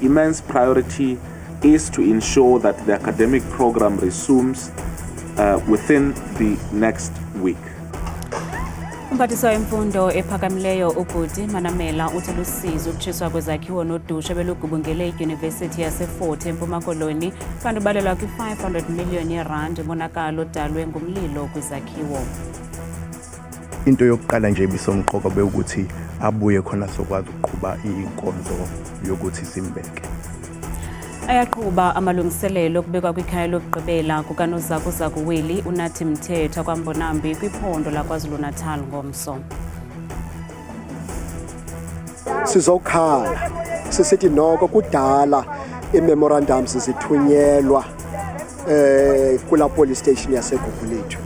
immense priority is to ensure that the academic program resumes within the next week. Umphathiswa wemfundo ephakamileyo uButi Manamela uthi lusizo ukutshiswa kwezakhiwo nodushe belugubungele iYunivesithi yaseFort Hare eMpuma Koloni kanti ubalelwa kwi-500 million yeRand umonakalo odalwe ngumlilo kwizakhiwo. Into yokuqala nje ebisomqoka bekuthi abuye khona sokwazi ukuqhuba inkonzo yokuthi simbeke. Ayaqhuba amalungiselelo okubekwa kwikhaya lokugqibela kukanozakuzaku Willie uNathi Mthetho kwaMbonambi kwiphondo laKwaZulu-Natal ngomso. Sizokhala sisithi noko kudala imemorandums zithunyelwa kula police station yaseGugulethu.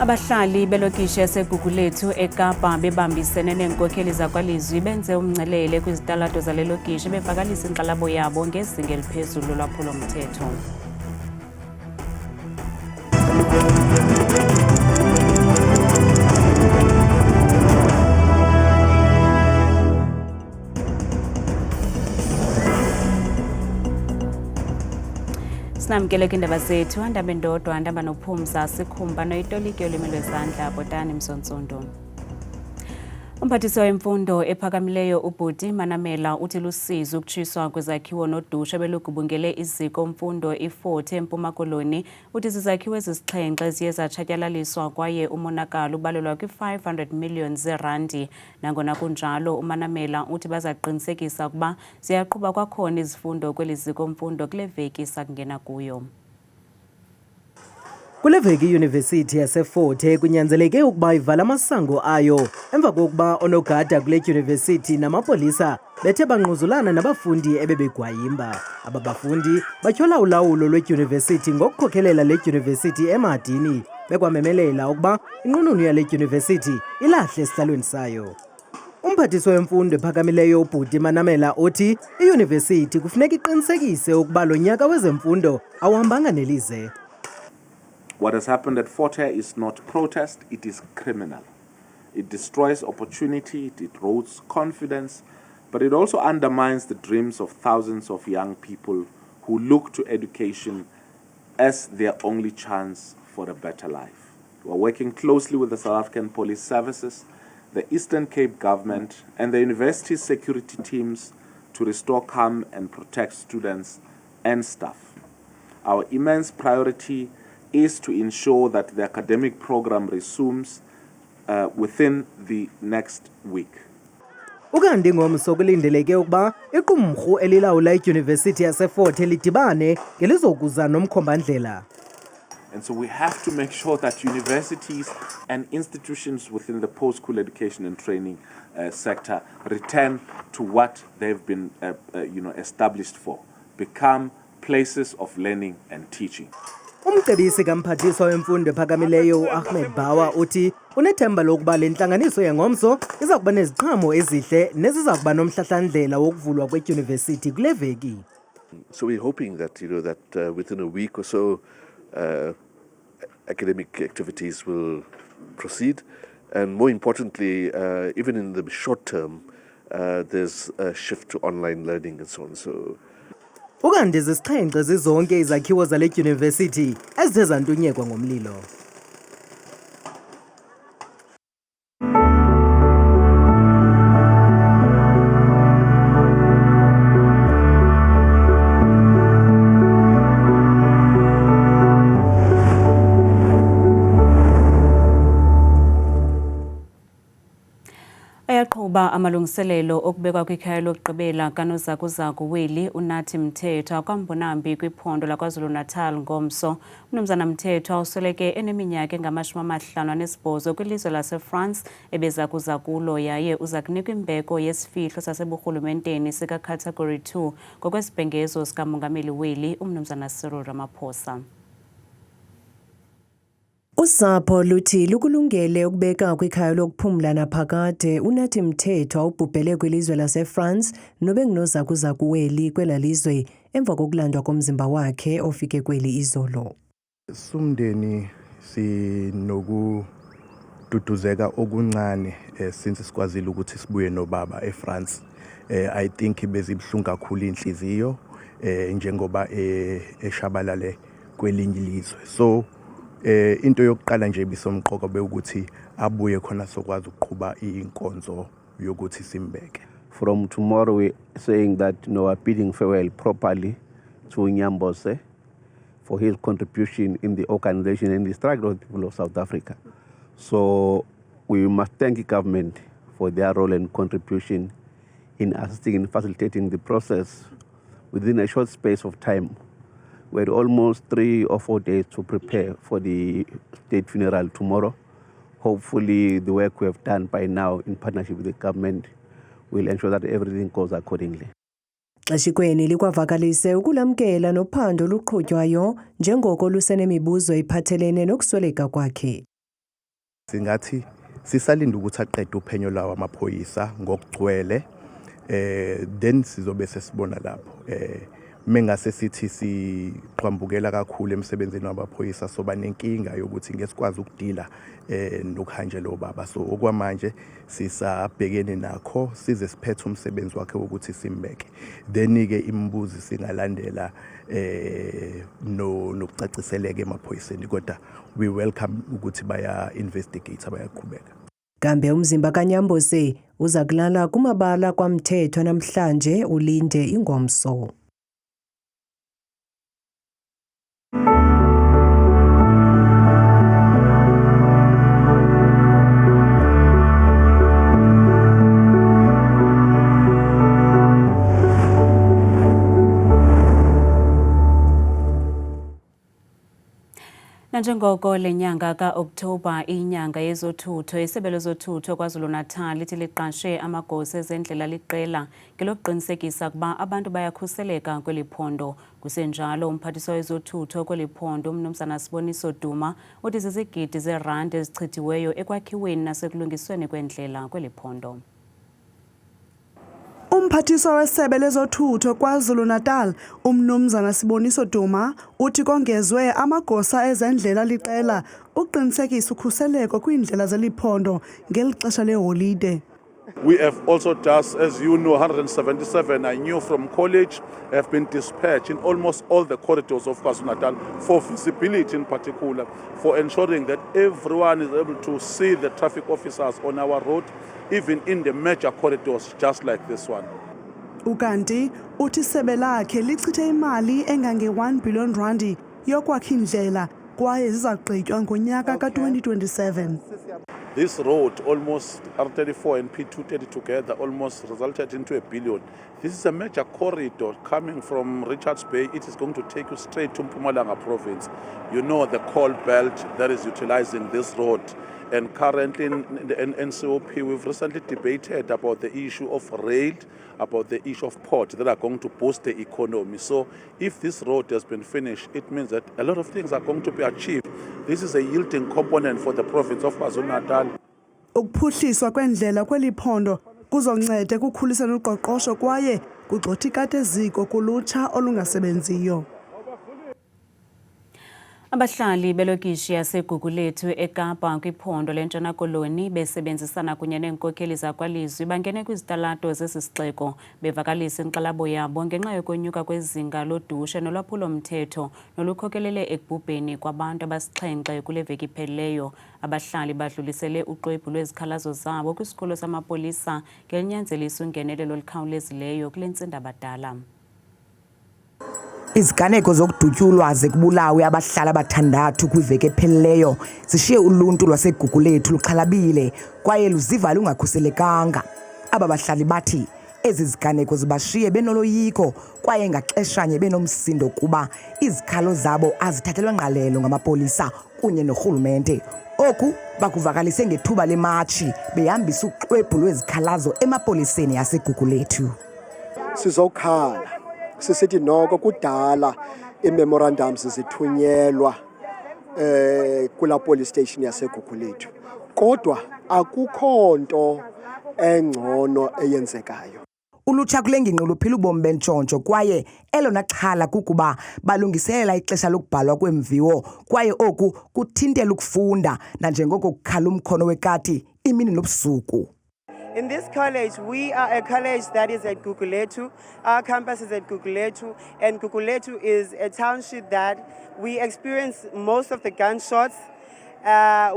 Abahlali belokishi yaseGugulethu eKapa bebambisene neenkokheli zakwalizwi benze umngcelele kwizitalato zalelokishi bevakalisa inkxalabo yabo ngezinga eliphezulu lolwaphulo-mthetho. Sinamkele kwindaba zethu andaba endodwa andaba nophumza sikhumba noyitoliki yolwimi lwezandla Botani Msontsondo. Umphathiswa wemfundo ephakamileyo uButi Manamela uthi lusizo ukutshiswa kwezakhiwo nodushe belugubungele iziko mfundo iFort Hare eMpuma Koloni uthi izakhiwo ezisixhenxe eziye zatshatyalaliswa kwaye umonakalo ubalelwa kwi-500 million zeerandi. Nangona kunjalo uManamela uthi bazaqinisekisa ukuba ziyaqhuba kwakhona izifundo kweli ziko mfundo kule veki sakungena kuyo. Kule veki iYunivesithi yaseFort Hare kunyanzeleke ukuba ivala amasango ayo emva kokuba onogada kule yunivesithi namapolisa bethe banquzulana nabafundi ebebegwayimba. Aba bafundi batyhola ulawulo lwedyunivesithi ngokukhokhelela le dyunivesithi emadini bekwamemelela ukuba inqununu yale dyunivesithi ilahle esihlalweni sayo. Umphathiswa wemfundo ephakamileyo uButi Manamela uthi iyunivesithi kufuneka iqinisekise ukuba lo nyaka wezemfundo awuhambanga nelize. What has happened at Fort Hare is not protest, it is criminal. It destroys opportunity, it erodes confidence, but it also undermines the dreams of thousands of young people who look to education as their only chance for a better life. We are working closely with the South African Police Services, the Eastern Cape government, and the university's security teams to restore calm and protect students and staff. Our immense priority is to ensure that the academic program resumes within the next week. Ukanti ngomso kulindeleke ukuba iqumrhu elilawula iYunivesithi yaseFort Hare lidibane ngelizokuza nomkhombandlela. And so we have to make sure that universities and institutions within the post-school education and training sector return to what they've been established for, become places of learning and teaching. Umcebisi kamphathiswa wemfundo ephakamileyo uAhmed Bawa uthi unethemba lokuba le ntlanganiso yangomso iza kuba neziqhamo ezihle neziza kuba nomhlahlandlela wokuvulwa kwedyunivesithi kule veki. So we're hoping that within a week or so academic activities will proceed, and more importantly even in the short term there's a shift to online learning and so on. So ukanti zisixhenxe zizonke izakhiwo zale dyunivesithi ezithe zantunyekwa ngomlilo. Ayaqhuba amalungiselelo okubekwa kwikhaya lokugqibela kanozakuzaku Willie uNathi Mthetho kwaMbonambi kwiphondo laKwaZulu-Natal ngomso. Umnumzana Mthetho usweleke eneminyaka engama-58 kwilizwe laseFrance ebeza kuza kulo yaye uza kunikwa imbeko yesifihlo saseburhulumenteni sika-Category 2 ngokwesibhengezo sikamongameli Willie umnumzana Cyril Ramaphosa. Usapho luthi lukulungele ukubeka kwikhaya lokuphumla naphakade uNathi Mthetho ubhubhele kwilizwe laseFrance nobengunozakuzaku Willie kwela lizwe emva kokulandwa komzimba wakhe ofike kweli izolo. Sumndeni sinokududuzeka okuncane since sikwazile ukuthi sibuye nobaba eFrance I think bezibhlungu kakhulu inhliziyo njengoba eshabalale kwelinye ilizwe. So into yokuqala nje bisomqoka bekuthi abuye khona sokwazi ukuqhuba inkonzo yokuthi simbeke. From tomorrow we're saying that we're bidding farewell properly to Nyambose for his contribution in the organization and the struggle of the people of South Africa. So we must thank the government for their role and contribution in assisting and facilitating the process within a short space of time. We had almost 3 or 4 days to prepare for the state funeral tomorrow. Hopefully the work we have done by now in partnership with the government will ensure that everything goes accordingly. Xeshikweni likwavakalise ukulamkela nophando luqhutywayo njengoko lusenemibuzo iphathelene nokusweleka kwakhe. Singathi sisalinda ukuthi aqede uphenyo lawo amaphoyisa ngokugcwele then sizobe sesibona lapho mengase sithi siqhambukela kakhulu emsebenzini wabaphoyisa soba nenkinga yokuthi ngesikwazi ukudila nokuhanjela obaba. So okwamanje sisabhekene nakho size siphethe umsebenzi wakhe ukuthi simbeke. Then ke imbuzi singalandela nokucaciseleka emaphoyiseni kodwa we welcome ukuthi baya investigate bayaqhubeka. Kambe umzimba kaNyambose uza kulala kumabala kwamthetho namhlanje ulinde ingomso. Nanjengoko lenyanga ka-Oktoba inyanga yezothutho isebe lezothutho KwaZulu-Natal lithi liqashe amagosa ezendlela liqela ngelokuqinisekisa ukuba abantu bayakhuseleka kweli phondo. Kusenjalo umphathiswa wezothutho kweli phondo uMnumzana Siboniso Duma uthi zizigidi zerandi ezichithiweyo ekwakhiweni nasekulungisweni kwendlela kweli phondo. Umphathiswa wesebe lezothutho KwaZulu-Natal uMnumzana Siboniso Duma uthi kongezwe amagosa ezendlela liqela uqinisekisa ukhuseleko kwindlela zeliphondo ngelixesha leholide. We have also just, as you know, 177 I knew from college have been dispatched in almost all the corridors of KwaZulu-Natal for visibility in particular, for ensuring that everyone is able to see the traffic officers on our road, even in the major corridors just like this one. Ukanti uthi sebe lakhe lichithe imali engange 1 billion randi yokwakha indlela kwaye zizagqitywa ngonyaka ka-2027. This road, almost R34 and P230 together, almost resulted into $1 billion. This is a major corridor coming from Richards Bay. It is going to take you straight to Mpumalanga province. You know the coal belt that is utilizing this road. And currently in NCOP, we've recently debated about the issue of rail, about the issue of port that are going to boost the economy. So if this road has been finished, it means that a lot of things are going to be achieved. This is a yielding component for the province of KwaZulu-Natal. Ukuphuhliswa kwendlela kweli phondo kuzonceda ekukhuliseni uqoqosho kwaye kugxotha ikati eziko kulutsha olungasebenziyo. Abahlali belokishi yaseGugulethu eKapa kwiphondo lentshona koloni besebenzisana kunye neenkokheli zakwalizwi bangene kwizitalato zesisixeko bevakalisa inkxalabo yabo ngenxa yokonyuka kwezinga lodushe nolwaphulo-mthetho nolukhokelele ekubhubheni kwabantu abasixhenxe kule veki iphelileyo. Abahlali badlulisele uxwebhu lwezikhalazo zabo kwisikolo samapolisa ngelinyanzelisa ungenelelo olukhawulezileyo kule ntsindabadala. Iziganeko zokudutyulwa zekubulawe abahlali abathandathu kwiveki ephelileyo zishiye uluntu lwaseGugulethu luxhalabile kwaye luziva lungakhuselekanga. Aba bahlali bathi ezi ziganeko zibashiye benoloyiko kwaye ngaxeshanye benomsindo kuba izikhalo zabo azithathelwa ngqalelo ngamapolisa kunye norhulumente. Oku bakuvakalise ngethuba lematshi behambisa uxwebhu lwezikhalazo emapoliseni yaseGugulethu. Sizokhala sisithi noko kudala imemorandums zithunyelwa kula police station yaseGugulethu kodwa akukho nto engcono eyenzekayo. Ulutsha kule ngingqi luphila ubomi bentshontsho kwaye elona xhala kukuba balungiselela ixesha lokubhalwa kwemviwo kwaye oku kuthintela ukufunda nanjengoko kukhala umkhono wekati imini nobusuku. In this college, we are a college that is at Gugulethu. Our campus is at Gugulethu, and Gugulethu is a township that we experience most of the gunshots.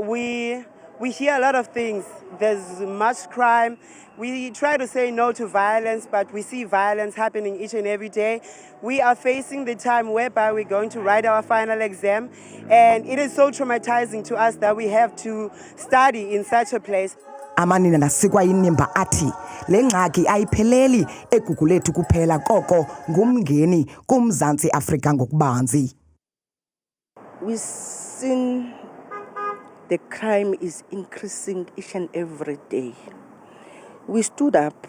We hear a lot of things. There's much crime. We try to say no to violence, but we see violence happening each and every day. We are facing the time whereby we're going to write our final exam, and it is so traumatizing to us that we have to study in such a place. Amanina nasikwa inimba athi le ngxaki ayipheleli eGugulethu kuphela koko ngumngeni kuMzantsi Afrika ngokubanzi. We've seen the crime is increasing each and every day. We stood up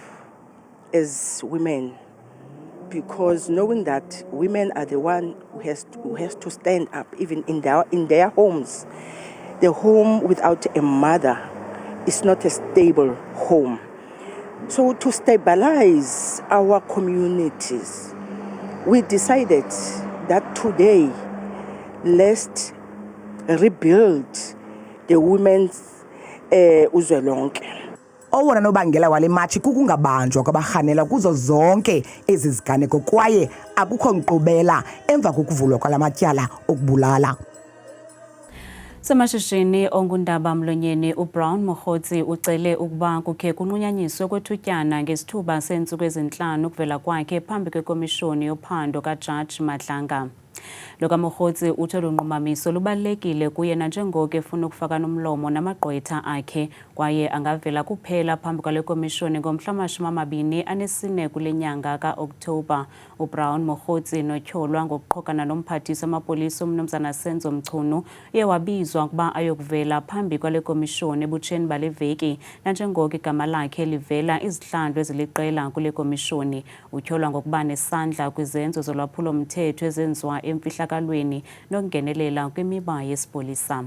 as women because knowing that women are the one who has to stand up even in their homes. The home without a mother is not a stable home. So to stabilize our communities, we decided that today, let's rebuild the women's uzwelonke. Owona nobangela wale matshi kukungabanjwa kwabarhanela kuzo zonke ezi ziganeko kwaye akukho nkqubela emva kokuvulwa kwalamatyala okubulala. Samashishini ongundaba mlonyeni uBrown Mokgotsi ucele ukuba kukhe kunqunyanyiswe kwethutyana ngesithuba seentsuku ezintlanu ukuvela kwakhe phambi kwekomishoni yophando kaJaji Madlanga. Lo kaMokgotsi uthi lunqumamiso lubalulekile kuye nanjengoko efuna ukufaka nomlomo namagqwetha akhe kwaye angavela kuphela phambi kwale komishoni ngomhla wama-24 kule nyanga ka-Okthobha. uBrown Mokgotsi notyholwa ngokuqhokana nomphathisi wamapolisa uMnumzana Senzo Mchunu uye wabizwa ukuba ayokuvela phambi kwale komishoni ebutsheni bale veki nanjengoko igama lakhe livela izihlandlo eziliqela kule komishoni. Utyholwa ngokuba nesandla kwizenzo zolwaphulo-mthetho ezenziwa emfihlakalweni nokungenelela kwimiba yesipolisa.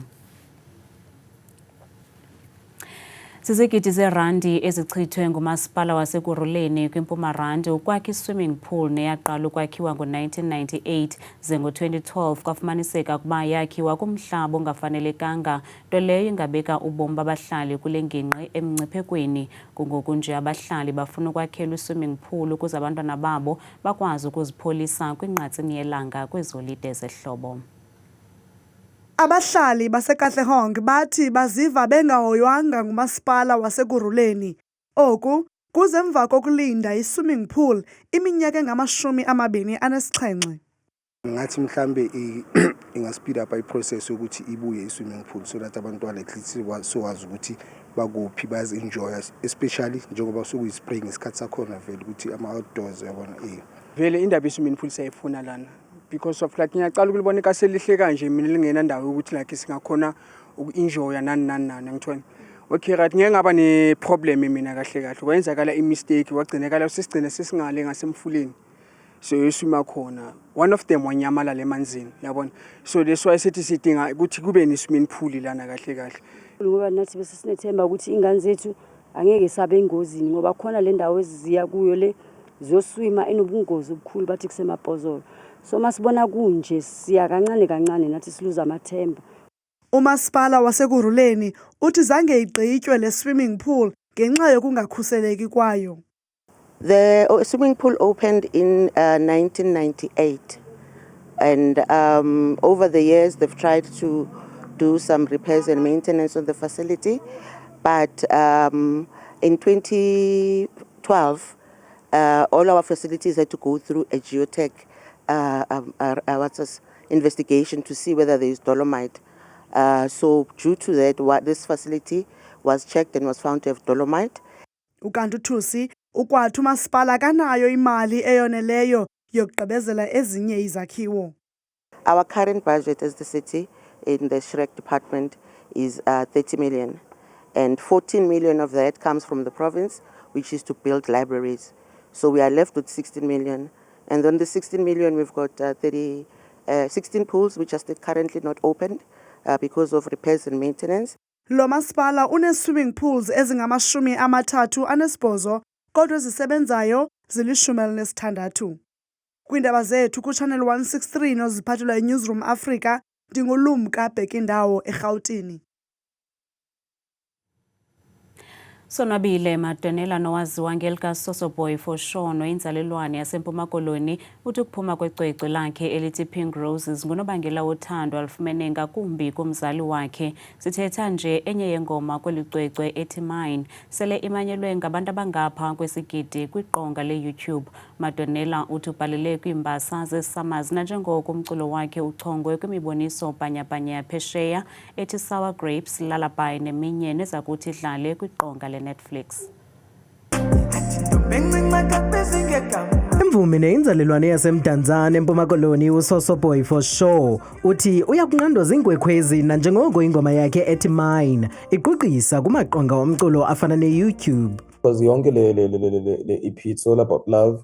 Zizigidi zeerandi ezichithwe ngumasipala waseKuruleni kwiMpumalanga ukwakha i-swimming pool neyaqala ukwakhiwa ngo-1998 ze ngo-2012 kwafumaniseka ukuba yakhiwa kumhlaba ongafanelekanga, nto leyo ingabeka ubomi babahlali kule ngingqi emngciphekweni. Kungoku nje abahlali bafuna ukwakhelwa i-swimming pool ukuze abantwana babo bakwazi ukuzipholisa kwinqatsini yelanga kwezolide zehlobo. Abahlali baseKatlehong bathi baziva bengahoywanga ngumasipala waseKuruleni. Oku kuzemva kokulinda i-swimming pool iminyaka engama-27. Ngathi mhlambe ingaspeed up i-process ukuthi ibuye i-swimming pool so that abantwana at least sokwazi ukuthi bakuphi bazi-enjoy, especially njengoba sokuyi-spring isikhathi sakhona vele ukuthi ama-outdoors yabona. Vele indaba i-swimming pool sayifuna lana because of like ngiyaqala ukulibona kaselihle kanje mina lingena ndawo ukuthi like singakhona uku-enjoya nani ngithweni. Okay right, ngeke ngaba ne-problem mina kahle kwenzakala i-mistake wagcinekala sisigcine sesingale ngasemfuleni so yeswima khona, one of them wanyamalala emanzini yabona. So that's why sithi sidinga ukuthi kube ne-swimming pool lana kahle ngoba nathi bese sinethemba ukuthi ingane zethu angeke sabe engozini ngoba khona le ndawo eziziya kuyo le ziyoswima enobungozi obukhulu bathi kusemabhozolo. So masibona kunje siya kancane nathi siluza amathemba. Umasipala waseKuruleni uthi zange igqitywe le swimming pool ngenxa yokungakhuseleki kwayo. The swimming pool opened in 1998 and over the years they've tried to do some repairs and maintenance on the facility, but in 2012 all our facilities had to go through a geotech investigation to see whether there is dolomite. So due to that, this facility was checked and was found to have dolomite. Ukanti uThusi ukwathi umasipala kanayo imali eyoneleyo yokugqibezela ezinye izakhiwo. Our current budget as the city in the SHREC department is 30 million, and 14 million of that comes from the province, which is to build libraries. So we are left with 16 million. And on the 16 million, we've got 16 pools, which are still currently not opened because of repairs and maintenance. Lo masipala une-swimming pools ezingama-38 kodwa ezisebenzayo zili-16. Kwiindaba zethu kuChannel 163 noziphathelwa iNewsroom Africa, ndingulumka Bhekindawo eRhawutini. Sonwabile Madonela nowaziwa ngelika Sosoboy for sure noyinzalelwane yaseMpuma Koloni uthi ukuphuma kwecwecwe lakhe elithi Pink Roses ngunobangela wothando alufumene ngakumbi kumzali wakhe. Sithetha nje enye yengoma kwelicwecwe ethi Mine sele imanyelwe ngabantu abangapha kwesigidi kwiqonga le-YouTube. Madonela uthi ubhalele kwiimbasa zeSummers nanjengoko umculo wakhe uchongwe kwimiboniso bhanyabhanya yaphesheya ethi Sour Grapes, Lullaby neminye nezakuthi idlale kwiqonga Netflix. Imvumi neyinzalelwane yasemdantsane eMpuma Koloni uSosoboy for sure uthi uyakunqandwa zinkwekhwezi nanjengoko ingoma yakhe ethi Mine iquqisa kumaqonga omculo afana ne-YouTube. Because yonke le EP it's all about love,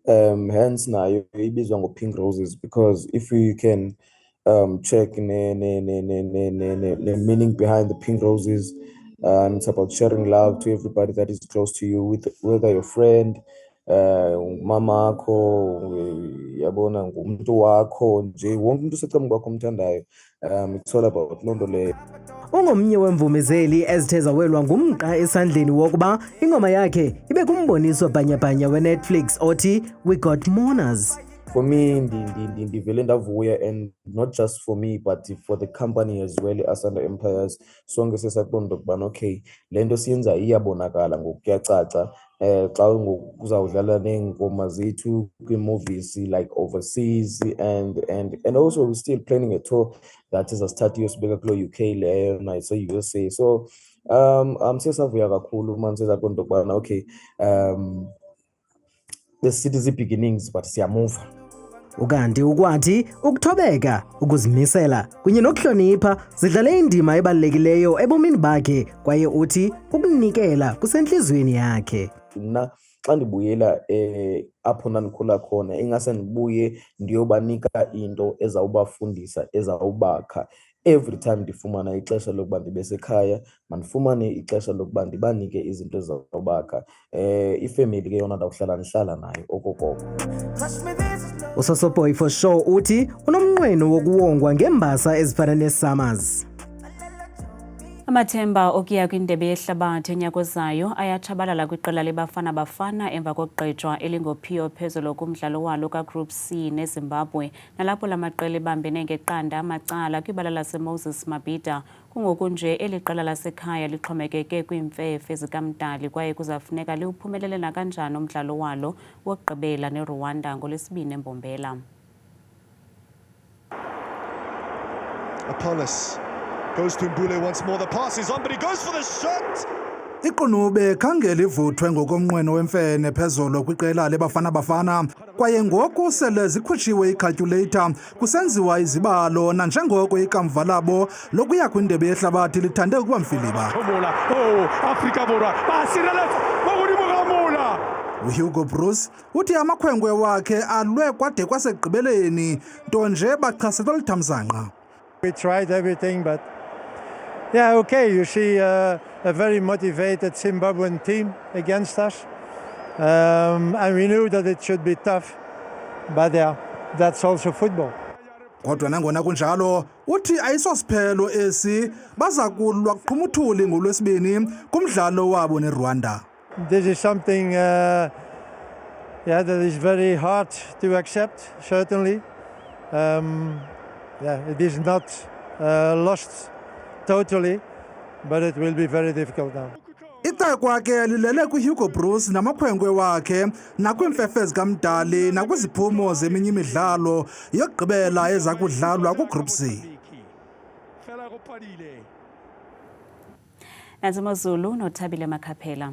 hence nayo ibizwa ngo Pink Roses, because if you can check the meaning behind the Pink Roses, it's about sharing love to everybody that is close to you, with whether your friend, mama akho, yabona ngumuntu wakho nje wonke umuntu osecamva kwakho omthandayo. It's all about londo leyo. Ungomnye wemvumezeli ezithe zawelwa ngumqa esandleni wokuba ingoma yakhe ibe kumboniso bhanyabhanya we-Netflix othi We Got Mourners. For me, ndivele ndavuya, and not just for me but for the company as well, Asanda Empires. Sonke sesaqonda ukubana okay, lento siyenza iyabonakala ngokuyacaca xa kuzawudlala nengoma zethu kwi-movies like overseas, and also we're still planning a tour that is a start yosibeka kulo UK leyo nase USA. So sisavuya kakhulu manje sesaqonda ukubana okay, the city's beginnings but siyamova. Ukanti ukwathi ukuthobeka, ukuzimisela kunye nokuhlonipha zidlale indima ebalulekileyo ebomini bakhe, kwaye uthi ukunikela kusenhlizweni yakhe. Mina xa ndibuyela apho ndandikhula khona ingase ndibuye ndiyobanika into ezawubafundisa, ezawubakha. Every time ndifumana ixesha lokuba ndibe sekhaya, mandifumane ixesha lokuba ndibanike izinto ezawubakha. Ifamily ke yona ndawuhlala ndihlala nayo okokoko. uSosoboy for sure uthi unomnqweno wokuwongwa ngembasa ezifana neSummers. Amathemba okuya kwindebe yehlabathi enyaka ozayo ayatshabalala kwiqela leBafana Bafana emva kokugqithwa elingophiyo phezulu kumdlalo walo kaGroup C neZimbabwe, nalapho la maqela ebambene ngeqanda amacala kwibala laseMoses Mabhida. Kungoku nje eli qela lasekhaya lixhomekeke kwiimfefe zikaMdali kwaye kuzafuneka liwuphumelele nakanjani umdlalo walo wokugqibela neRwanda ngoLwesibini eMbombela. Apollos goes to Mbule once more. The pass is on, but he goes for the shot. Iqunube khangela ivuthwe ngokomnqweno wemfene phezolo kwiqela leBafana Bafana, kwaye ngoku sele zikhutshiwe icalculator kusenziwa izibalo nanjengoko ikamva labo lokuya kwindebe yehlabathi lithande ukuba mfiliba. Afrika borwa basireletsa bakudimogamula. uHugo Bruce uthi amakhwenkwe wakhe alwe kwade kwasegqibeleni nto nje bachasela lithamsanqa. We tried everything, but yeah, okay, you see a very motivated Zimbabwean team against us. And we knew that it should be tough, but yeah, that's also football. Kodwa nangona kunjalo uthi ayisosiphelo esi baza kulwa kuqhumuthuli ngoLwesibini kumdlalo wabo neRwanda. This is something that is very hard to accept, certainly. It is not lost totally, but it will be very difficult now. Icekwa ke lilele kuHugo Bruce namakhwenkwe wakhe nakwimfefe zikaMdali nakwiziphumo zeminye imidlalo yokugqibela eza kudlalwa kuGroup C. Nazimozulu noThabile Makhaphela.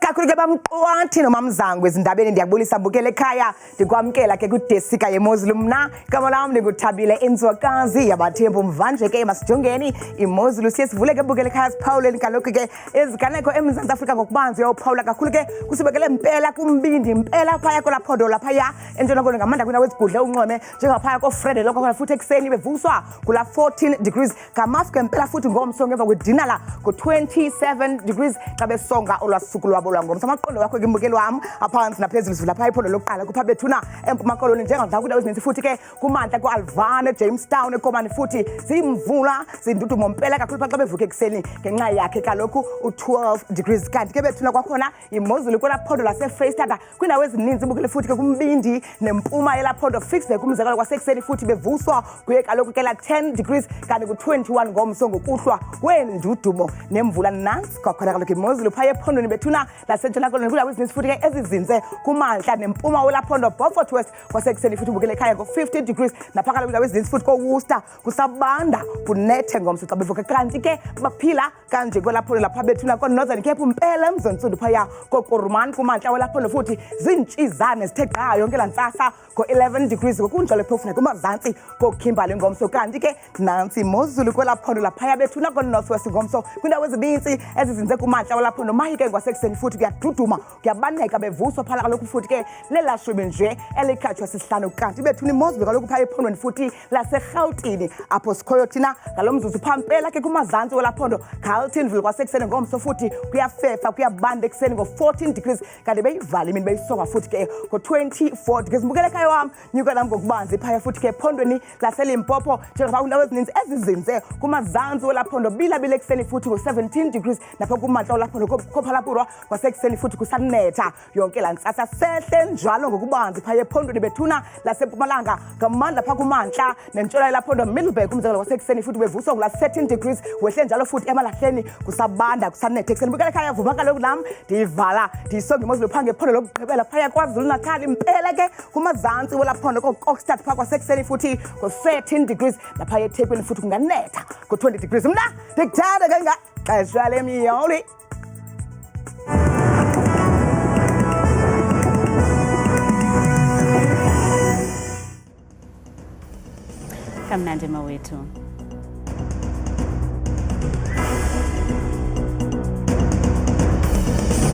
Kakhulu ke bamqwathi nomamzangwe ezindabeni ndiyakubulisa bukele ekhaya ndikwamkela ke kudesika yeMozulu. Mna igama lam ndinguThabile Inzwakazi yabathembu mvanje ke masijongeni iMozulu siye sivule ke bukele ekhaya siphawuleni kaloku ke iziganeko eMzantsi Afrika ngokubanzi uyaphawula kakhulu ke kusibekele impela kumbindi impela phaya kolaphondo laphaya entshona koloni ngamanda kwina wezigudle unqome njengaphaya koFrede lokho khona futhi ekuseni bevuswa kula 14 degrees ngamafu ke impela futhi ngomso ngemva kwedinala ku 27 degrees xa besonga olwasuku lwabo bolwa ngomso amaqondo wakho ke mbukeli wami aphansi naphezulu sivula phaya iphondo lokuqala kupha bethuna eMpuma Koloni njengadla kudawo ezininzi futhi ke kumantla kwaAlvana Jamestown eKomani futhi zimvula zindudumo mpela kakhulu xa bevuka ekseni ngenxa yakhe kaloku u12 degrees kanti ke bethuna kwakhona imozulu kwelaphondo laseFreystata kwindawo ezininzi bukele futhi ke kumbindi nempuma yelaphondo Ficksburg umzekelo kwasekuseni futhi bevuswa kuye kaloku ke la 10 degrees kanti ku21 ngomso ngokuhlwa kwendudumo nemvula nansi kwakhona kaloku imozulu phaya ephondweni bethuna lasentshona koloni kulawo ezininzi futhi ke ezizinze kumantla nempuma welaphondo Beaufort West kwasekuseni futhi ubukele ekhaya ngo15 degrees naphakala kulawo ezininzi futhi koWorcester kusabanda kunethe ngomso xa bevuka kanti ke baphila kanje kwelaphondo lapha bethuna koNorthern Cape umpela emzontsulu phaya koKorumani kumantla welaphondo futhi zintshizane zithe gqa yonke lantsasa ngo11 degrees ngokunjalo phofuna kumazantsi koKimberley ngomso kanti ke nansi imozulu kwelaphondo lapha bethuna koNorth West ngomso kwindawo ezininzi ezizinze kumantla welaphondo mahike kwasekuseni futhi kuyaduduma kuyabaneka bevuswa phala kaloku futhi ke lelashumi nje elikhatshwa sisihlanu kanti bethuna imozulu kaloku phaya ephondweni futhi laseGauteng apho sikhoyo thina ngalomzuzu phampela ke kumazantsi welaphondo Carletonville kwasekuseni ngomso futhi kuyafefa kuyabanda ekseni ngo14 degrees kanti beyivala imini beyisoka futhi ke ngo24 degrees mbukele ekhaya wami nyuka nami ngokubanzi phaya futhi ke ephondweni laseLimpopo njengoba kundawo ezininzi ezizinze kumazantsi welaphondo bilabile ekseni futhi ngo17 degrees napho kumantla welaphondo kophalapurwa kwasekuseni futhi kusanetha yonke lantsasa sehle njalo ngokubanzi phaya ephondweni bethuna laseMpumalanga ngamandla pha kumantla nentshona yelaphondo Middleburg umzekelo kwasekuseni futhi bevuswa ngula 13 degrees wehle njalo futhi emalahleni kusabanda kusanetha ekseni mbukele ekhaya vuma kaloku nami ndiyivala ndiyisonga imozulu phange ephondo lokugqibela phaya KwaZulu Natal impela ke kumazantsi welaphondo koKokstad pha kwasekuseni futhi ngo13 degrees lapha eThekwini futhi kunganetha ngo20 degrees mna ndikuthanda kangaxesha lemiyoli kamnandi mawethu.